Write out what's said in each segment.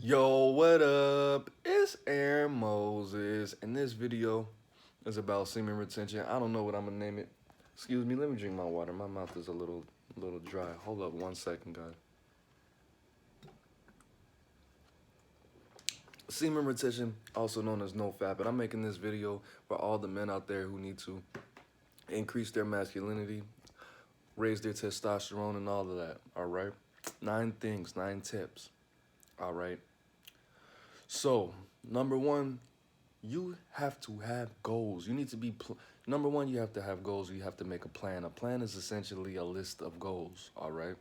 Yo, what up? It's Aaron Moses, and this video is about semen retention. I don't know what I'm gonna name it. Excuse me, let me drink my water. My mouth is a little dry. Hold up 1 second, guys. Semen retention, also known as NoFap, and I'm making this video for all the men out there who need to increase their masculinity, raise their testosterone, and all of that. All right, 9 things, 9 tips. All right. So, number one, you have to have goals. You need to be, number one, you have to have goals. You have to make a plan. A plan is essentially a list of goals, all right?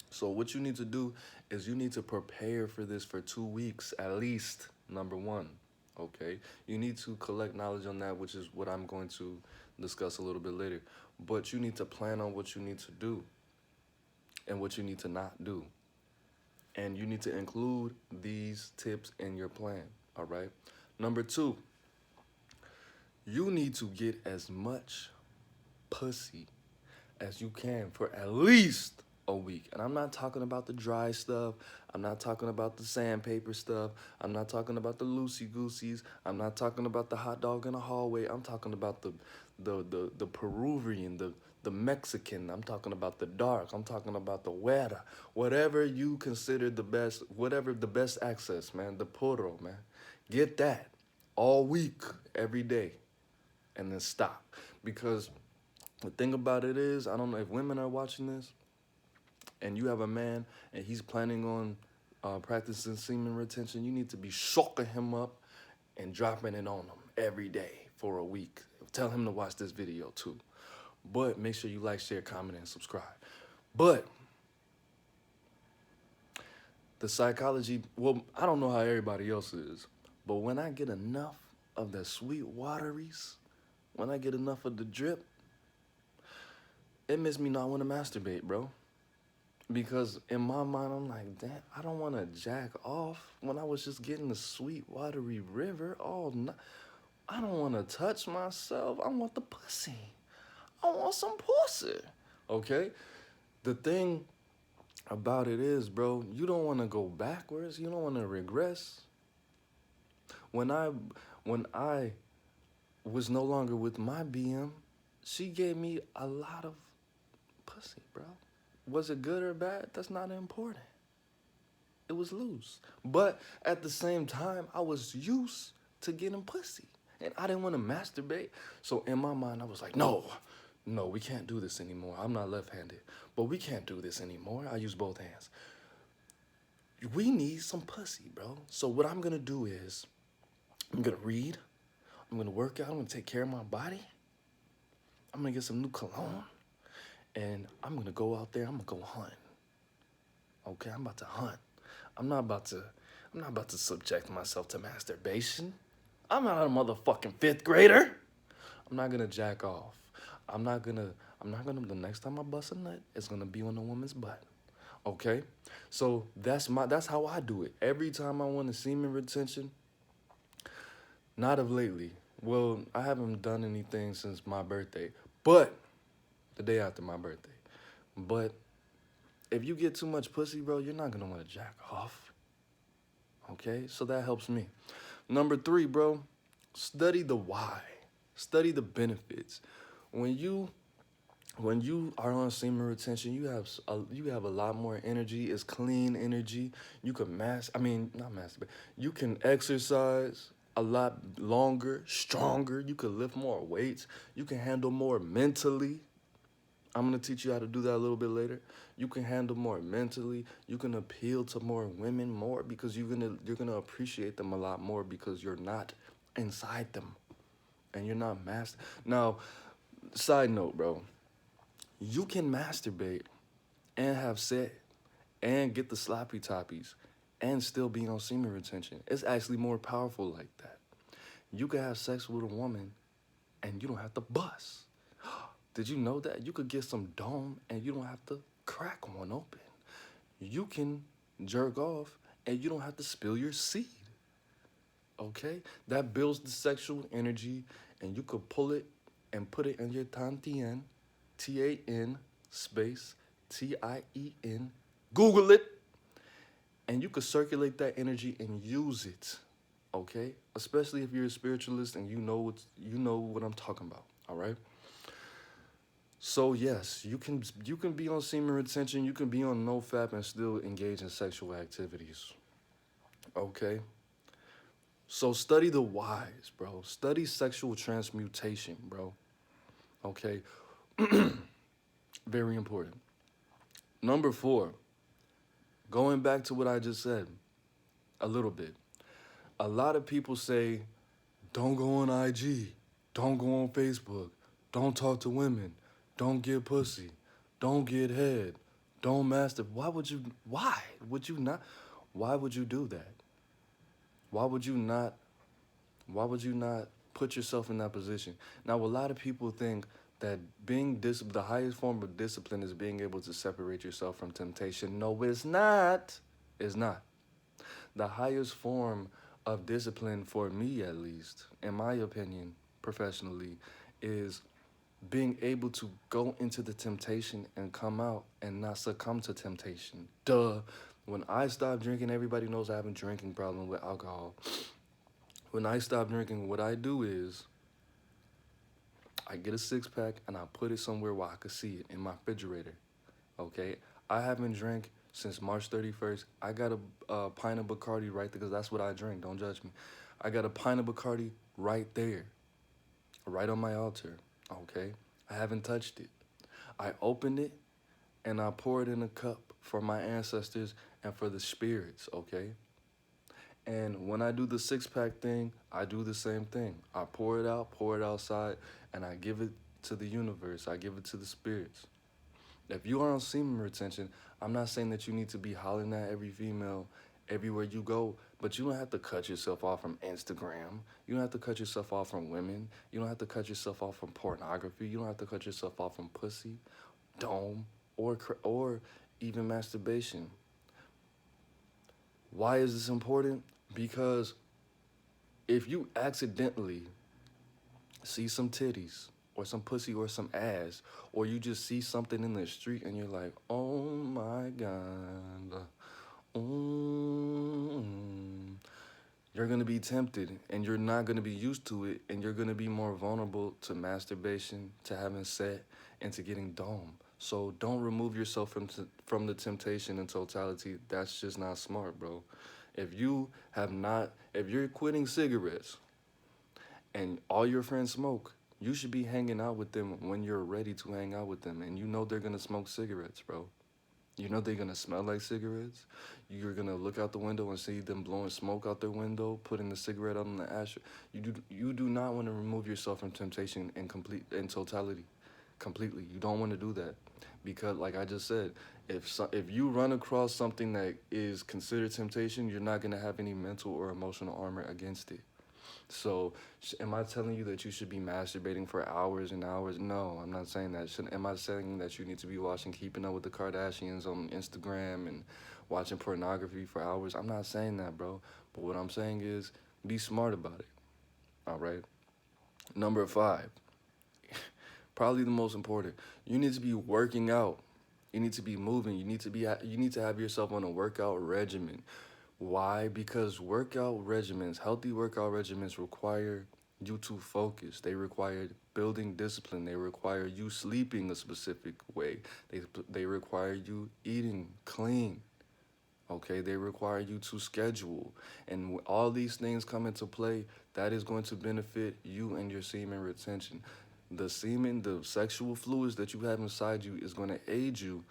So what you need to do is you need to prepare for this for 2 weeks at least, number one, okay? You need to collect knowledge on that, which is what I'm going to discuss a little bit later. But you need to plan on what you need to do and what you need to not do. And you need to include these tips in your plan, all right? Number two, you need to get as much pussy as you can for at least a week. And I'm not talking about the dry stuff. I'm not talking about the sandpaper stuff. I'm not talking about the loosey-gooseys. I'm not talking about the hot dog in the hallway. I'm talking about the Peruvian, the Mexican. I'm talking about the dark. I'm talking about the huera. Whatever you consider the best, whatever the best access, man, the puro, man. Get that all week, every day, and then stop. Because the thing about it is, I don't know if women are watching this, and you have a man and he's planning on practicing semen retention, you need to be shocking him up and dropping it on him every day for a week. Tell him to watch this video too. But make sure you like, share, comment, and subscribe. But the psychology, well, I don't know how everybody else is, but when I get enough of the sweet wateries, when I get enough of the drip, it makes me not want to masturbate, bro. Because in my mind, I'm like, damn, I don't want to jack off when I was just getting the sweet, watery river all night. I don't want to touch myself. I want the pussy. I want some pussy. Okay? The thing about it is, bro, you don't want to go backwards. You don't want to regress. When I was no longer with my BM, she gave me a lot of pussy, bro. Was it good or bad? That's not important. It was loose. But at the same time, I was used to getting pussy. And I didn't want to masturbate. So in my mind, I was like, no, we can't do this anymore. I'm not left-handed. But we can't do this anymore. I use both hands. We need some pussy, bro. So what I'm going to do is I'm going to read. I'm going to work out. I'm going to take care of my body. I'm going to get some new cologne. And I'm gonna go out there, I'm gonna go hunt. Okay, I'm about to hunt. I'm not about to subject myself to masturbation. I'm not a motherfucking 5th grader. I'm not gonna jack off. I'm not gonna, the next time I bust a nut, it's gonna be on a woman's butt. Okay? So that's how I do it. Every time I want a semen retention, not of lately. Well, I haven't done anything since my birthday, but the day after my birthday. But if you get too much pussy, bro, you're not gonna wanna jack off. Okay, so that helps me. Number 3, bro, study the why. Study the benefits. When you are on semen retention, you have a lot more energy. It's clean energy. You can not masturbate. You can exercise a lot longer, stronger. You can lift more weights. You can handle more mentally. I'm gonna teach you how to do that a little bit later. You can handle more mentally. You can appeal to more women more because you're gonna appreciate them a lot more because you're not inside them, and you're not Now, side note, bro, you can masturbate and have sex and get the sloppy toppies and still be on semen retention. It's actually more powerful like that. You can have sex with a woman and you don't have to bust. Did you know that? You could get some dome and you don't have to crack one open. You can jerk off and you don't have to spill your seed. Okay? That builds the sexual energy, and you could pull it and put it in your tantien, T-A-N space T-I-E-N. Google it. And you could circulate that energy and use it, okay? Especially if you're a spiritualist and you know what I'm talking about, all right? So yes, you can be on semen retention, you can be on NoFap and still engage in sexual activities, okay? So study the whys, bro. Study sexual transmutation, bro. Okay, very important. Number 4, going back to what I just said a little bit. A lot of people say, don't go on IG, don't go on Facebook, don't talk to women, don't get pussy, don't get head, don't masturbate. Why would you not? Why would you do that? Why would you not? Why would you not put yourself in that position? Now, a lot of people think that the highest form of discipline is being able to separate yourself from temptation. No, it's not. It's not. The highest form of discipline, for me at least, in my opinion, professionally, is being able to go into the temptation and come out and not succumb to temptation. Duh. When I stop drinking, everybody knows I have a drinking problem with alcohol. When I stop drinking, what I do is I get a 6-pack and I put it somewhere where I could see it in my refrigerator. Okay? I haven't drank since March 31st. I got a pint of Bacardi right there because that's what I drink. Don't judge me. I got a pint of Bacardi right there, right on my altar. Okay? I haven't touched it. I open it and I pour it in a cup for my ancestors and for the spirits. Okay? And when I do the 6-pack thing, I do the same thing. I pour it out, pour it outside, and I give it to the universe. I give it to the spirits. If you are on semen retention, I'm not saying that you need to be hollering at every female everywhere you go, but you don't have to cut yourself off from Instagram. You don't have to cut yourself off from women. You don't have to cut yourself off from pornography. You don't have to cut yourself off from pussy, dome, or even masturbation. Why is this important? Because if you accidentally see some titties or some pussy or some ass, or you just see something in the street and you're like, oh my God, you're going to be tempted and you're not going to be used to it, and you're going to be more vulnerable to masturbation, to having sex, and to getting dome. So don't remove yourself from the temptation in totality. That's just not smart, bro. If you're quitting cigarettes and all your friends smoke, you should be hanging out with them when you're ready to hang out with them. And you know they're gonna smoke cigarettes, bro. You know they're gonna smell like cigarettes. You're gonna look out the window and see them blowing smoke out their window, putting the cigarette out on the ash. You do not want to remove yourself from temptation in totality, completely. You don't want to do that, because like I just said, if you run across something that is considered temptation, you're not gonna have any mental or emotional armor against it. So, am I telling you that you should be masturbating for hours and hours? No, I'm not saying that. Am I saying that you need to be watching Keeping Up with the Kardashians on Instagram and watching pornography for hours? I'm not saying that, bro. But what I'm saying is, be smart about it. All right. Number 5, probably the most important. You need to be working out. You need to be moving. You need to have yourself on a workout regimen. Why? Because healthy workout regimens require you to focus. They require building discipline. They require you sleeping a specific way. They require you eating clean. Okay, they require you to schedule. And when all these things come into play, that is going to benefit you and your semen retention. The sexual fluids that you have inside you is going to aid you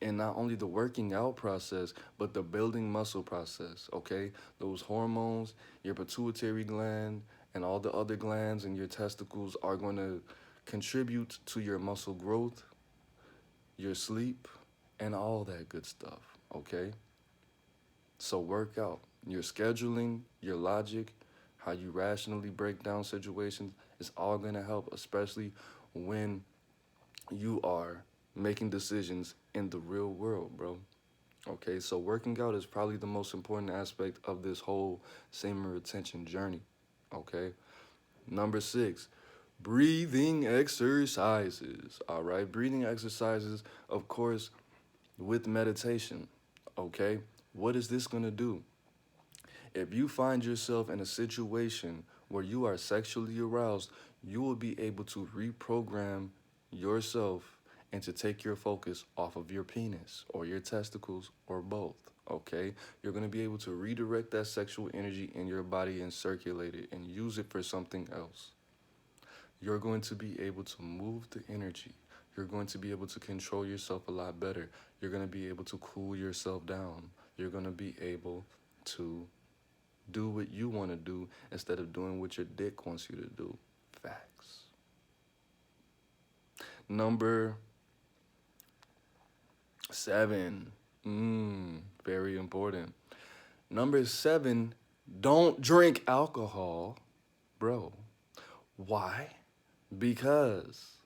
in not only the working out process, but the building muscle process, okay? Those hormones, your pituitary gland, and all the other glands in your testicles are going to contribute to your muscle growth, your sleep, and all that good stuff, okay? So work out. Your scheduling, your logic, how you rationally break down situations is all going to help, especially when you are making decisions in the real world, bro. Okay, so working out is probably the most important aspect of this whole semen retention journey. Okay, number 6, breathing exercises. All right, breathing exercises, of course, with meditation. Okay, What is this gonna do? If you find yourself in a situation where you are sexually aroused, you will be able to reprogram yourself and to take your focus off of your penis or your testicles or both. Okay? You're going to be able to redirect that sexual energy in your body and circulate it and use it for something else. You're going to be able to move the energy. You're going to be able to control yourself a lot better. You're going to be able to cool yourself down. You're going to be able to do what you want to do instead of doing what your dick wants you to do. Facts. Number 7. Very important. Number 7, don't drink alcohol. Bro, why? Because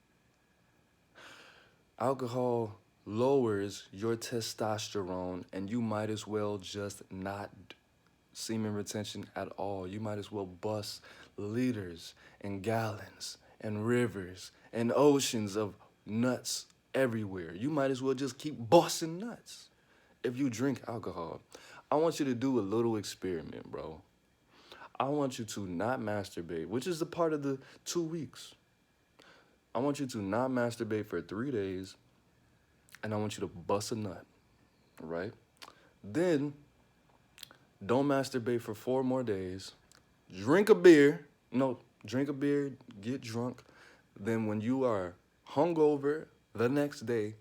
alcohol lowers your testosterone, and you might as well just not semen retention at all. You might as well bust liters and gallons and rivers and oceans of nuts everywhere. You might as well just keep busting nuts if you drink alcohol. I want you to do a little experiment, bro. I want you to not masturbate, which is the part of the 2 weeks. I want you to not masturbate for 3 days, and I want you to bust a nut, right? Then don't masturbate for 4 more days. Drink a beer. No, drink a beer, get drunk. Then when you are hungover the next day,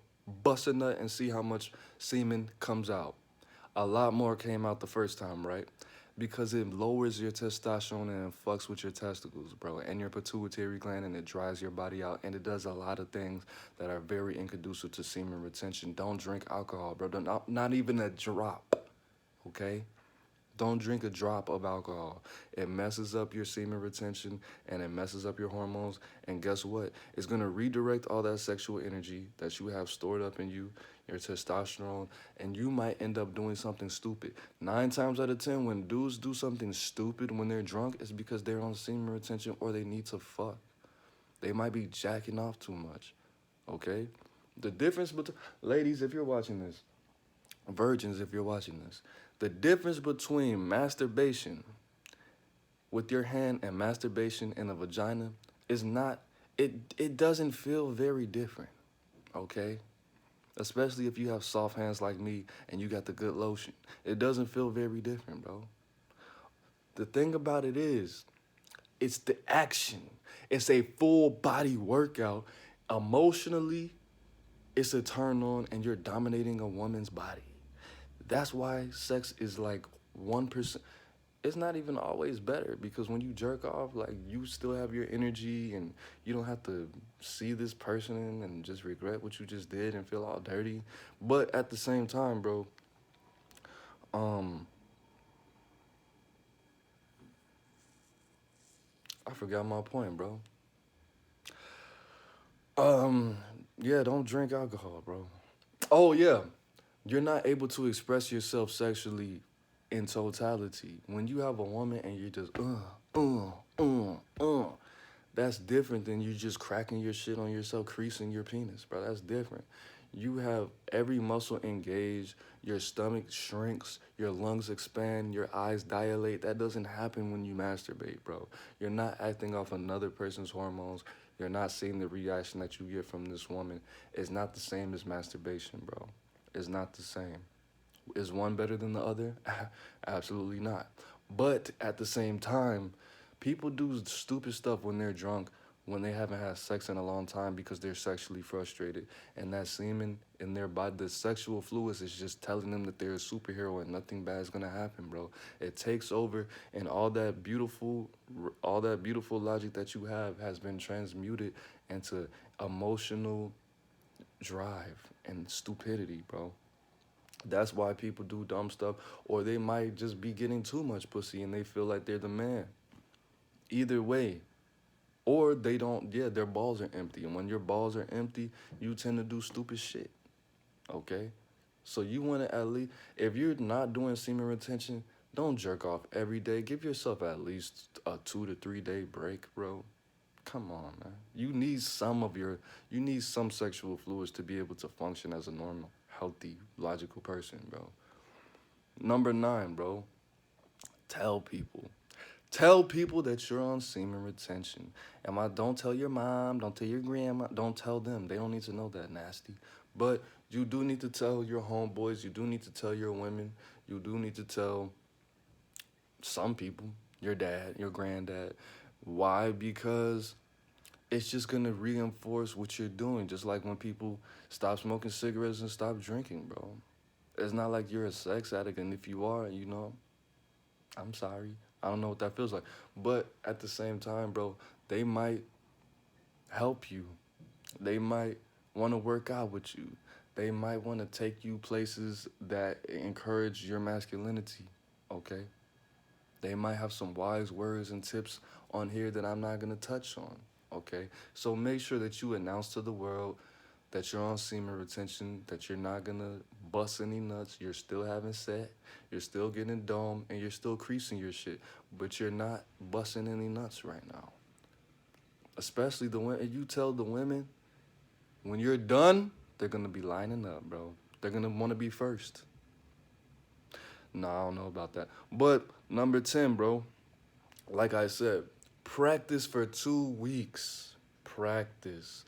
bust a nut and see how much semen comes out. A lot more came out the first time, right? Because it lowers your testosterone and it fucks with your testicles, bro, and your pituitary gland, and it dries your body out, and it does a lot of things that are very inconducive to semen retention. Don't drink alcohol, bro. Not even a drop, okay? Don't drink a drop of alcohol. It messes up your semen retention and it messes up your hormones. And guess what? It's going to redirect all that sexual energy that you have stored up in you, your testosterone, and you might end up doing something stupid. 9 times out of 10, when dudes do something stupid when they're drunk, it's because they're on semen retention or they need to fuck. They might be jacking off too much, okay? The difference between, ladies, if you're watching this, virgins, if you're watching this, the difference between masturbation with your hand and masturbation in a vagina is not, it doesn't feel very different, okay? Especially if you have soft hands like me and you got the good lotion. It doesn't feel very different, bro. The thing about it is, it's the action. It's a full body workout. Emotionally, it's a turn on and you're dominating a woman's body. That's why sex is like 1%. It's not even always better, because when you jerk off, like, you still have your energy and you don't have to see this person and just regret what you just did and feel all dirty. But at the same time, bro, I forgot my point, bro. Yeah, don't drink alcohol, bro. Oh, yeah. You're not able to express yourself sexually in totality. When you have a woman and you're just, that's different than you just cracking your shit on yourself, creasing your penis, bro. That's different. You have every muscle engaged, your stomach shrinks, your lungs expand, your eyes dilate. That doesn't happen when you masturbate, bro. You're not acting off another person's hormones. You're not seeing the reaction that you get from this woman. It's not the same as masturbation, bro. It's not the same. Is one better than the other? Absolutely not. But at the same time, people do stupid stuff when they're drunk, when they haven't had sex in a long time, because they're sexually frustrated. And that semen in their body, the sexual fluids, is just telling them that they're a superhero and nothing bad is gonna happen, bro. It takes over, and all that beautiful logic that you have has been transmuted into emotional drive and stupidity, bro. That's why people do dumb stuff, or they might just be getting too much pussy and they feel like they're the man. Either way. Or they don't, yeah, their balls are empty. And when your balls are empty, you tend to do stupid shit, okay? So you want to, at least, if you're not doing semen retention, don't jerk off every day. Give yourself at least a 2 to 3 day break, bro. Come on, man. You need some sexual fluids to be able to function as a normal, healthy, logical person, bro. Number 9, bro. Tell people. Tell people that you're on semen retention. Don't tell your mom, don't tell your grandma, don't tell them. They don't need to know that nasty. But you do need to tell your homeboys, you do need to tell your women, you do need to tell some people, your dad, your granddad. Why? Because it's just gonna reinforce what you're doing. Just like when people stop smoking cigarettes and stop drinking, bro. It's not like you're a sex addict, and if you are, I'm sorry. I don't know what that feels like. But at the same time, bro, they might help you. They might want to work out with you. They might want to take you places that encourage your masculinity, okay? They might have some wise words and tips on here that I'm not going to touch on, okay? So make sure that you announce to the world that you're on semen retention, that you're not going to bust any nuts, you're still having sex, you're still getting dome, and you're still creasing your shit, but you're not busting any nuts right now. Especially the women, you tell the women, when you're done, they're going to be lining up, bro. They're going to want to be first. No, I don't know about that. But number 10, bro, like I said, practice for 2 weeks. Practice.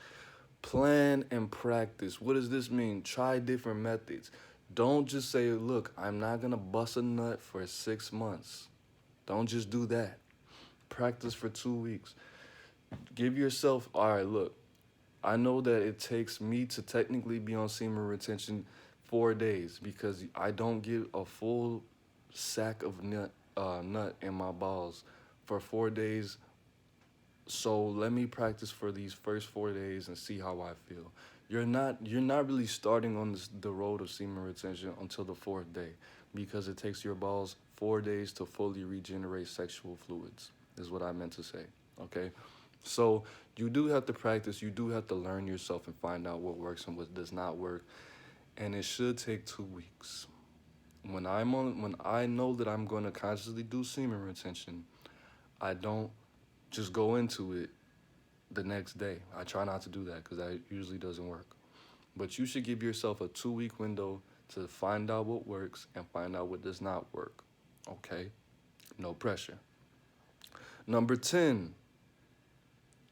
Plan and practice. What does this mean? Try different methods. Don't just say, look, I'm not going to bust a nut for 6 months. Don't just do that. Practice for 2 weeks. Give yourself, all right, look, I know that it takes me to technically be on semen retention 4 days because I don't get a full sack of nut in my balls for 4 days. So let me practice for these first 4 days and see how I feel. You're not really starting on the road of semen retention until the fourth day because it takes your balls 4 days to fully regenerate sexual fluids, is what I meant to say. Okay? So you do have to practice, you do have to learn yourself and find out what works and what does not work. And it should take 2 weeks. When I know that I'm going to consciously do semen retention, I don't just go into it the next day. I try not to do that because that usually doesn't work. But you should give yourself a 2 week window to find out what works and find out what does not work. Okay? No pressure. Number 10.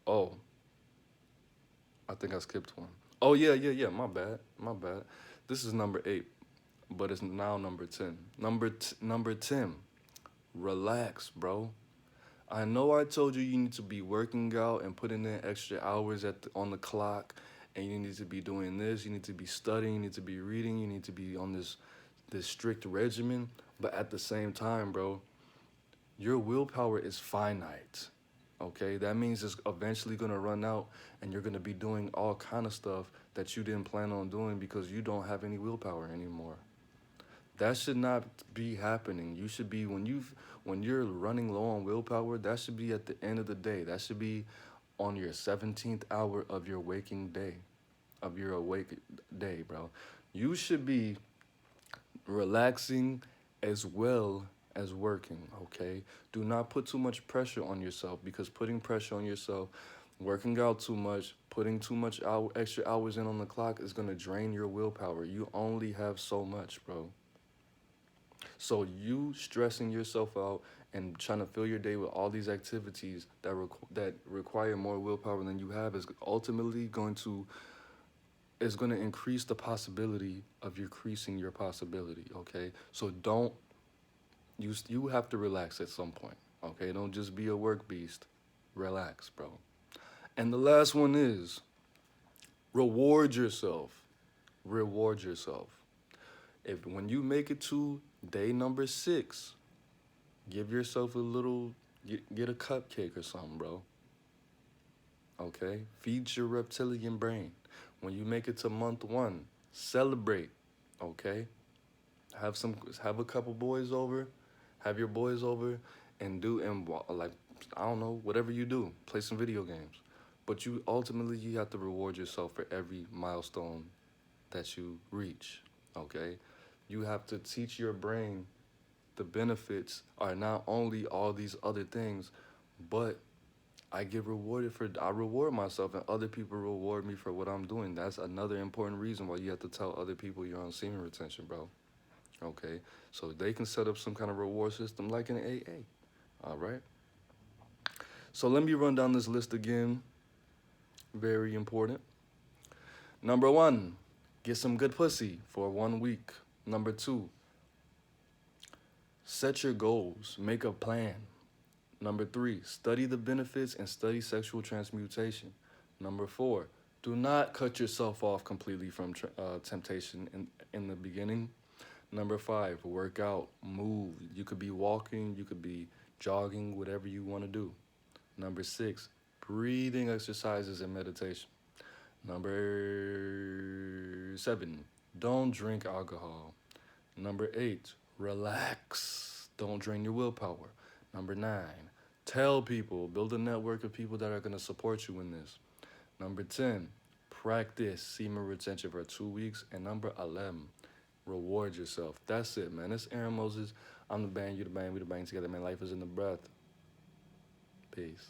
Oh, I think I skipped one. Oh, yeah. My bad. This is number 8, but it's now number 10. Number 10. Relax, bro. I know I told you need to be working out and putting in extra hours on the clock, and you need to be doing this. You need to be studying. You need to be reading. You need to be on this strict regimen. But at the same time, bro, your willpower is finite. Okay, that means it's eventually gonna run out, and you're gonna be doing all kind of stuff that you didn't plan on doing because you don't have any willpower anymore. That should not be happening. You should be when you're running low on willpower, that should be at the end of the day. That should be on your 17th hour of your waking day, of your awake day, bro. You should be relaxing as well as working, okay? Do not put too much pressure on yourself because putting pressure on yourself, working out too much, putting too much extra hours in on the clock is going to drain your willpower. You only have so much, bro. So you stressing yourself out and trying to fill your day with all these activities that require more willpower than you have is going to increase the possibility of increasing your possibility. Okay, so don't you have to relax at some point. Okay, don't just be a work beast. Relax, bro. And the last one is reward yourself. Reward yourself. If when you make it to day number 6, give yourself a little, get a cupcake or something, bro. Okay? Feed your reptilian brain. When you make it to month 1, celebrate. Okay? Have a couple boys over, have your boys over, and like, I don't know, whatever you do, play some video games. But you have to reward yourself for every milestone that you reach. Okay? You have to teach your brain the benefits are not only all these other things, but I reward myself and other people reward me for what I'm doing. That's another important reason why you have to tell other people you're on semen retention, bro. Okay, so they can set up some kind of reward system like an AA. All right. So let me run down this list again. Very important. Number one, get some good pussy for 1 week. Number two, set your goals, make a plan. Number three, study the benefits and study sexual transmutation. Number four, do not cut yourself off completely from temptation in the beginning. Number five, work out, move. You could be walking, you could be jogging, whatever you want to do. Number six, breathing exercises and meditation. Number seven, don't drink alcohol. Number eight, relax. Don't drain your willpower. Number nine, tell people, build a network of people that are going to support you in this. Number 10, practice semen retention for 2 weeks. And number 11, reward yourself. That's it, man. It's Aaron Moses. I'm the band, you the band, we the band together, man. Life is in the breath. Peace.